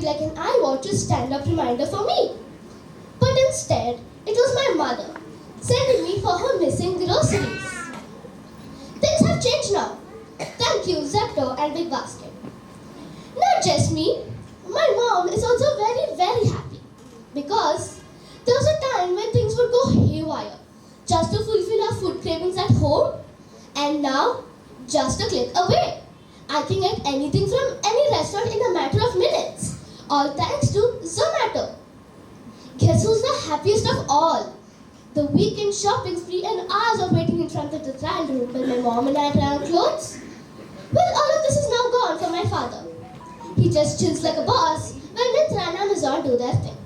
like an iWatch stand-up reminder for me. But instead, it was my mother sending me for her missing groceries. Things have changed now. Thank you, Zepto and Big Basket. Not just me, my mom is also very happy because there was a time when things would go haywire just to fulfill our food cravings at home, and now, just a click away, I can get anything from any restaurant in a matter of minutes, all thanks to Zomato. Guess who's the happiest of all? The weekend shopping spree and hours of waiting in front of the trial room while my mom and I try on clothes? Well, all of this is now gone for my father. He just chills like a boss while Myntra and Amazon do their thing.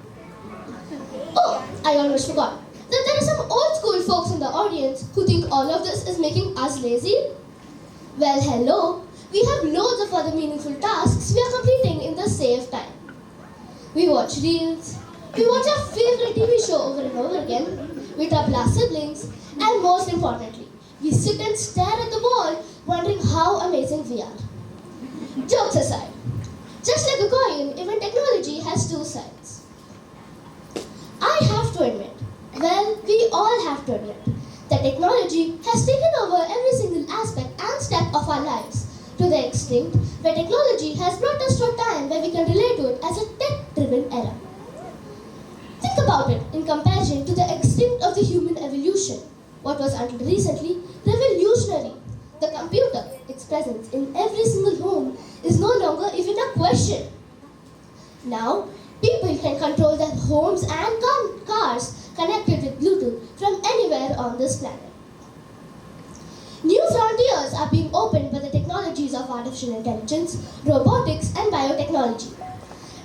Oh, I almost forgot that there are some old school folks in the audience who think all of this is making us lazy. Well, hello. We have loads of other meaningful tasks we are completing in the save time. We watch reels, we watch our favorite TV show over and over again, we trouble our siblings, and most importantly, we sit and stare at the wall wondering how amazing we are. Jokes aside, just like a coin, even technology has two sides. I have to admit, well, we all have to admit, that technology has taken over every single aspect and step of our lives, to the extent where technology has brought us to a time where we can relate to it as a tech-driven era. Think about it in comparison to the extent of the human evolution. What was until recently revolutionary, the computer, its presence in every single home, is no longer even a question. Now, people can control their homes and cars connected with Bluetooth from anywhere on this planet. New frontiers are being opened by the technologies of artificial intelligence, robotics, and biotechnology.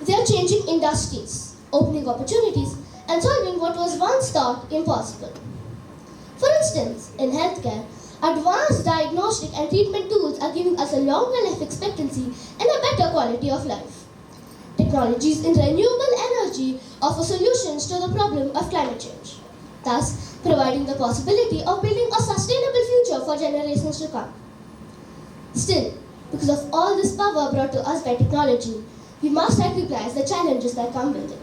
They are changing industries, opening opportunities, and solving what was once thought impossible. For instance, in healthcare, advanced diagnostic and treatment tools are giving us a longer life expectancy and a better quality of life. Technologies in renewable energy offer solutions to the problem of climate change, thus providing the possibility of building a sustainable future for generations to come. Still, because of all this power brought to us by technology, we must recognize the challenges that come with it.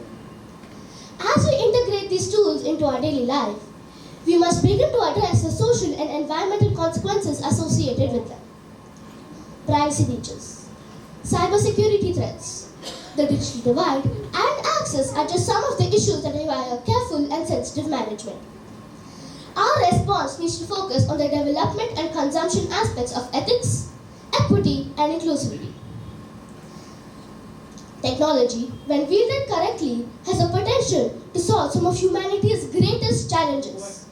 As we integrate these tools into our daily life, we must begin to address the social and environmental consequences associated with them. Privacy breaches, cybersecurity threats, the digital divide, and access are just some of the issues that require careful and sensitive management. Our response needs to focus on the development and consumption aspects of ethics, equity, and inclusivity. Technology, when wielded correctly, has a potential to solve some of humanity's greatest challenges.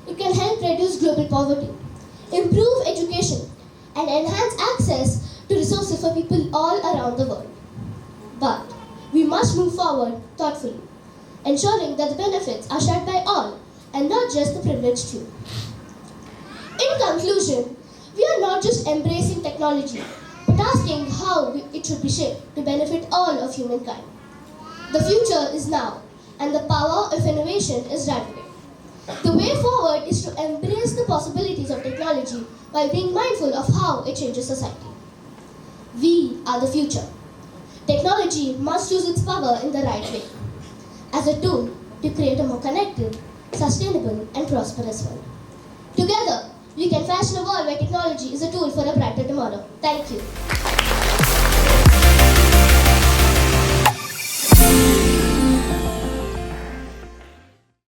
It can help reduce global poverty, improve education, and enhance access to resources for people all around the world. But we must move forward thoughtfully, ensuring that the benefits are shared by all and not just the privileged few. In conclusion, we are not just embracing technology, but asking how it should be shaped to benefit all of humankind. The future is now, and the power of innovation is rapid. The way forward is to embrace the possibilities of technology while being mindful of how it changes society. We are the future. Technology must use its power in the right way, as a tool to create a more connected, sustainable, and prosperous world. Together, we can fashion a world where technology is a tool for a brighter tomorrow. Thank you.